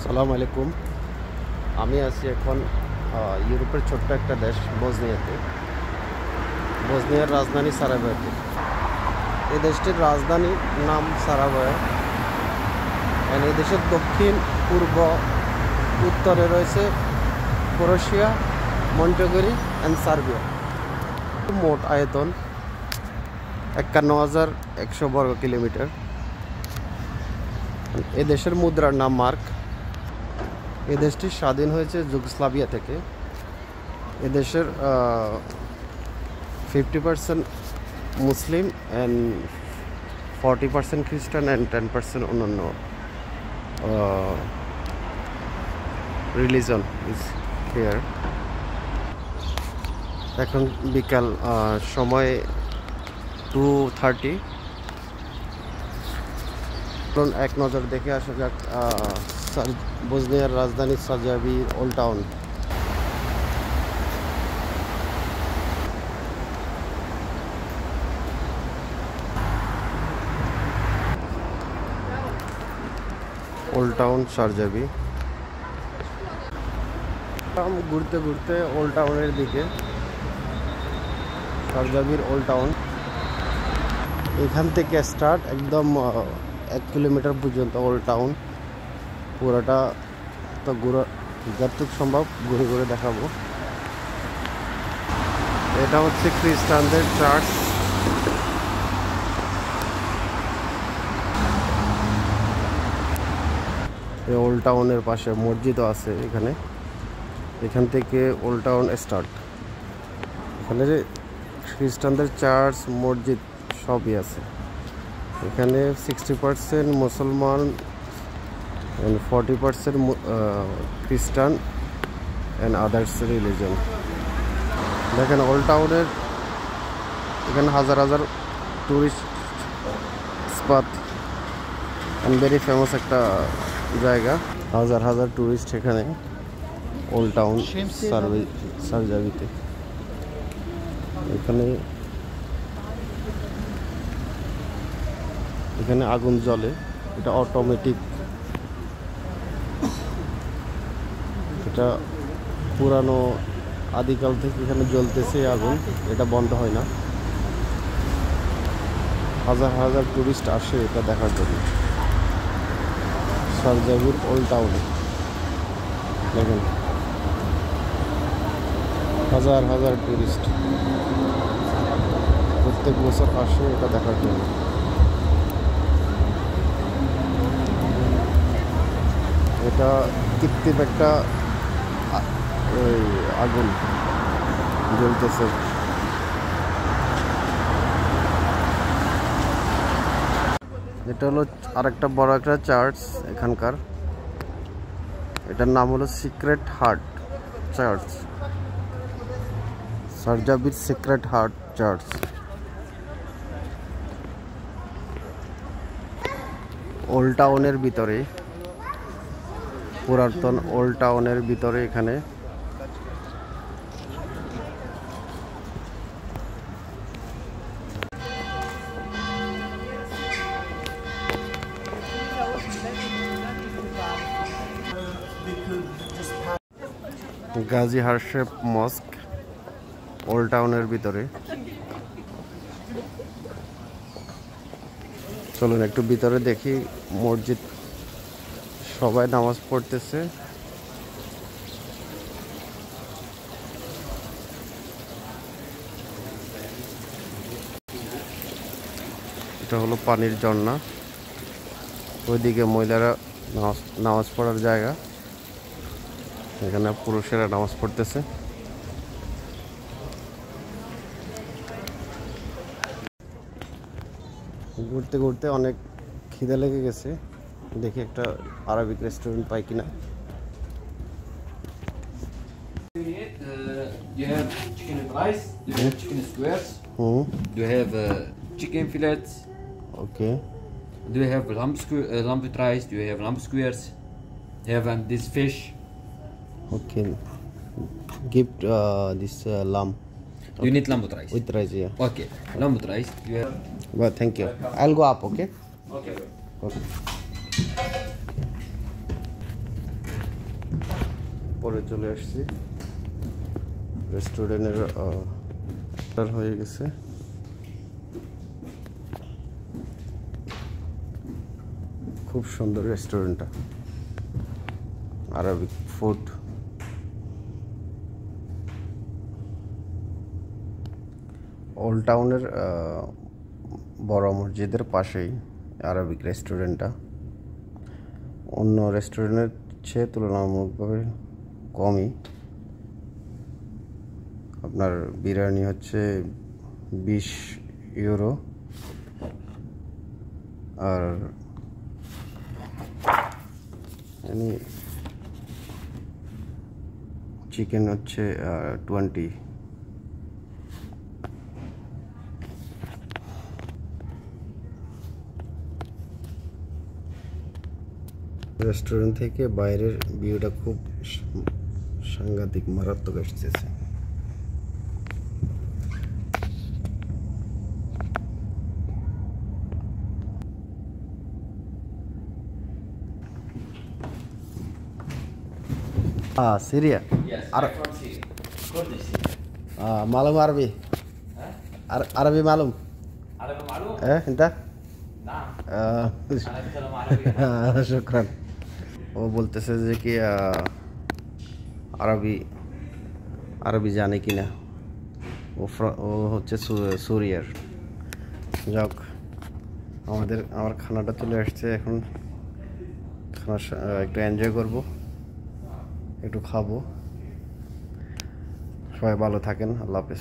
আসসালামু আলাইকুম। আমি আছি এখন ইউরোপের ছোট্ট একটা দেশ বসনিয়াতে। বসনিয়ার রাজধানী সারায়েভোতে। এই দেশটির রাজধানীর নাম সারায়েভো। এই দেশের দক্ষিণ, পূর্ব, উত্তরে রয়েছে ক্রোয়েশিয়া, মন্টেগোরি অ্যান্ড সার্বিয়া। মোট আয়তন ৫১,১০০ বর্গ কিলোমিটার। এই দেশের মুদ্রার নাম মার্ক। এ দেশটি স্বাধীন হয়েছে যুগোস্লাভিয়া থেকে। এদেশের 50% মুসলিম অ্যান্ড 40% খ্রিস্টান অ্যান্ড 10% অন্যান্য রিলিজন ইজ হিয়ার। এখন বিকাল সময় 2:30। এক নজর দেখে আসা যাক বসনিয়ার রাজধানী Sarajevo old town. Old town Sarajevo. ঘুরতে ঘুরতে ওল্ড টাউনের দিকে, সারায়েভোর ওল্ড টাউন। এখান থেকে স্টার্ট একদম 1 কিলোমিটার পর্যন্ত ওল্ড টাউন। পুরোটা তো যতটুকু সম্ভব ঘুরে ঘুরে দেখাবো। এটা হচ্ছে খ্রিস্টানদের চার্চ। এই ওল্ড টাউনের পাশে মসজিদও আছে এখান থেকে ওল্ড টাউন স্টার্ট। এখানে খ্রিস্টানদের চার্চ, মসজিদ সবই আছে। এখানে 60% মুসলমান and 40% খ্রিস্টান and others religion। দেখেন ওল্ড টাউনের এখানে হাজার হাজার tourist spot and very famous একটা জায়গা। হাজার হাজার টুরিস্ট এখানে ওল্ড টাউন সারায়েভোতে। এখানে আগুন জ্বলে, এটা অটোমেটিক। এটা পুরানো আদিকাল থেকে এখানে জ্বলতেছে আগুন, এটা বন্ধ হয় না। হাজার হাজার টুরিস্ট আসে এটা দেখার জন্য সারায়েভোর ওল্ড টাউনে। দেখেন হাজার হাজার টুরিস্ট প্রত্যেক বছর আসে এটা দেখার জন্য। এটা কৃত্রিম একটা আগুন জ্বলতেছে। এটা হলো আরেকটা বড় একটা চার্চ এখানকার। এটার নাম হলো সিক্রেট হার্ট চার্চ, সারায়েভোর সিক্রেট হার্ট চার্চ। ওল্ড টাউনের ভিতরে, পুরাতন ওল্ড টাউনের ভিতরে এখানে গাজী হারশেপ মস্ক ওল্ড টাউনের ভিতরে। চলুন একটু ভিতরে দেখি। মসজিদ, সবাই নামাজ পড়তেছে। এটা হলো পানির ঝর্ণা। ওইদিকে মহিলারা নামাজ পড়ার জায়গা, এখানে পুরুষেরা নামাজ পড়তেছে। ঘুরতে ঘুরতে অনেক খিদে লেগে গেছে, দেখি একটা আরবিক রেস্টুরেন্ট পাই কিনা। You have chicken and rice, you have chicken squares, you have chicken fillets, Okay. do you have lamb with rice, do you have lamb squares, you have this fish. Okay. Give this lamb. You need lamb with rice. With rice, yeah. Okay, lamb with rice. You have. Well, thank you. I'll go up, okay? Okay. Okay. পরে চলে আসছি রেস্টুরেন্টের হয়ে গেছে। খুব সুন্দর রেস্টুরেন্টটা, Arabic food. Old টাউনের বড় মসজিদের পাশেই আরবিক রেস্টুরেন্টটা। অন্য রেস্টুরেন্টের চেয়ে তুলনামূলকভাবে কমই। আপনার বিরিয়ানি হচ্ছে 20 ইউরো, আর চিকেন হচ্ছে 20। রেস্টুরেন্ট থেকে বাইরের ভিউটা খুব সাংঘাতিক, মারাত্মক আসতেছে। Syria? Yes, Ar- I'm from Syria. Kurdish Syria. معلوم عربي؟ ها؟ عربي معلوم؟ عربي معلوم؟ انت؟ نعم. آه. أنا أتكلم عربي. শুকরান। ও বলতেছে যে কি আরবি জানে কিনা। ও হচ্ছে সুরিয়ার। যাক, আমার খানাটা চলে আসছে, এখন খানা একটু এনজয় করব, একটু খাবো। সবাই ভালো থাকেন, আল্লাহ হাফেজ।